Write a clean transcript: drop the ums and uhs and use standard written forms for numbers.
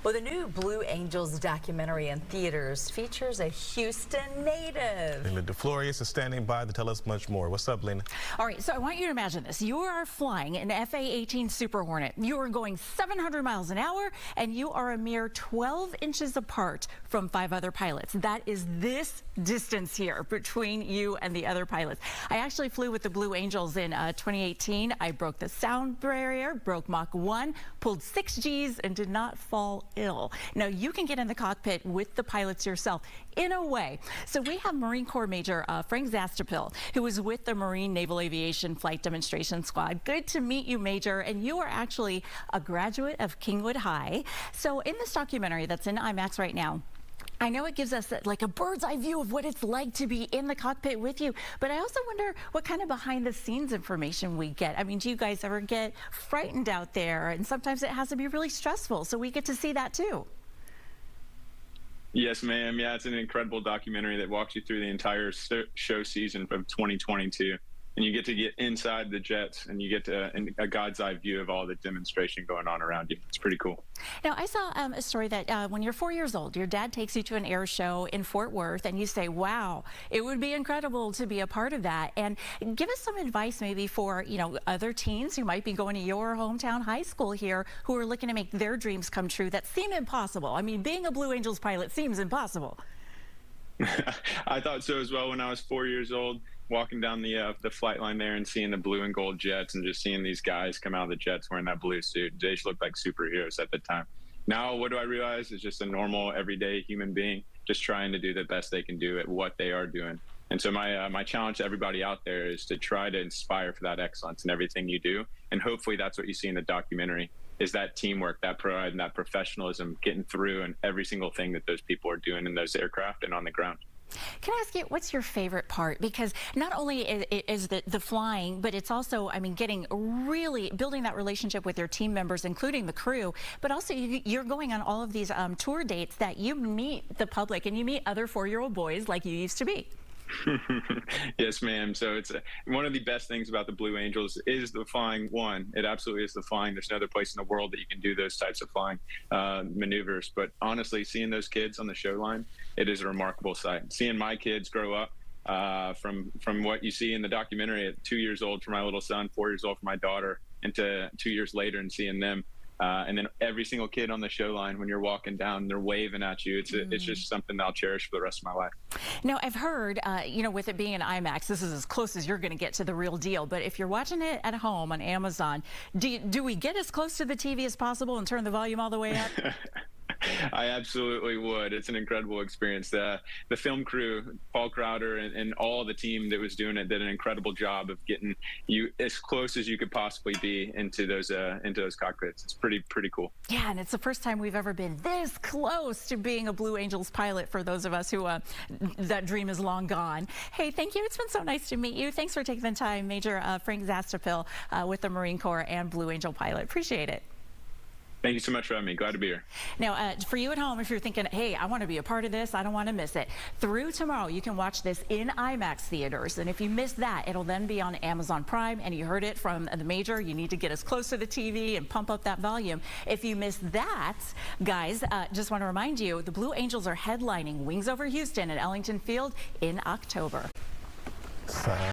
Well, the new Blue Angels documentary in theaters features a Houston native. Lina de Florias is standing by to tell us much more. What's up, Lina? All right, so I want you to imagine this. You are flying an FA-18 Super Hornet. You are going 700 miles an hour, and you are a mere 12 inches apart from 5 other pilots. That is this distance here between you and the other pilots. I actually flew with the Blue Angels in 2018. I broke the sound barrier, broke Mach 1, pulled 6 Gs, and did not fall ill. Now, you can get in the cockpit with the pilots yourself in a way. So we have Marine Corps Major Frank Zastapil, who was with the Marine Naval Aviation Flight Demonstration Squad. Good to meet you, Major, and you are actually a graduate of Kingwood High. So in this documentary that's in IMAX right now, I know it gives us like a bird's eye view of what it's like to be in the cockpit with you, but I also wonder what kind of behind the scenes information we get. I mean, do you guys ever get frightened out there? And sometimes it has to be really stressful, so we get to see that too. Yes, ma'am. Yeah, it's an incredible documentary that walks you through the entire show season from 2022. And you get inside the jets, and you get a God's eye view of all the demonstration going on around you. It's pretty cool. Now, I saw a story that when you're 4 years old, your dad takes you to an air show in Fort Worth, and you say, wow, it would be incredible to be a part of that. And give us some advice maybe for, other teens who might be going to your hometown high school here who are looking to make their dreams come true that seem impossible. I mean, being a Blue Angels pilot seems impossible. I thought so as well when I was 4 years old, walking down the flight line there and seeing the blue and gold jets and just seeing these guys come out of the jets wearing that blue suit. They just looked like superheroes at the time. Now, what do I realize is just a normal, everyday human being just trying to do the best they can do at what they are doing. And so my challenge to everybody out there is to try to inspire for that excellence in everything you do. And hopefully that's what you see in the documentary, is that teamwork, that pride, and that professionalism getting through in every single thing that those people are doing in those aircraft and on the ground. Can I ask you, what's your favorite part? Because not only is the flying, but it's also, I mean, building that relationship with your team members, including the crew, but also you're going on all of these tour dates that you meet the public and you meet other 4-year-old boys like you used to be. Yes, ma'am. So it's one of the best things about the Blue Angels is the flying. One, it absolutely is the flying. There's no other place in the world that you can do those types of flying maneuvers. But honestly, seeing those kids on the show line, it is a remarkable sight. Seeing my kids grow up from what you see in the documentary at 2 years old for my little son, 4 years old for my daughter, and to 2 years later and seeing them. And then every single kid on the show line, when you're walking down, they're waving at you. It's just something that I'll cherish for the rest of my life. Now, I've heard, with it being an IMAX, this is as close as you're going to get to the real deal. But if you're watching it at home on Amazon, do we get as close to the TV as possible and turn the volume all the way up? I absolutely would. It's an incredible experience. The film crew, Paul Crowder, and all the team that was doing it did an incredible job of getting you as close as you could possibly be into those cockpits. It's pretty cool. Yeah, and it's the first time we've ever been this close to being a Blue Angels pilot for those of us who that dream is long gone. Hey, thank you. It's been so nice to meet you. Thanks for taking the time, Major Frank Zastapil with the Marine Corps and Blue Angel pilot. Appreciate it. Thank you so much for having me. Glad to be here. Now, for you at home, if you're thinking, hey, I want to be a part of this, I don't want to miss it, through tomorrow, you can watch this in IMAX theaters. And if you miss that, it'll then be on Amazon Prime. And you heard it from the Major. You need to get as close to the TV and pump up that volume. If you miss that, guys, just want to remind you, the Blue Angels are headlining Wings Over Houston at Ellington Field in October.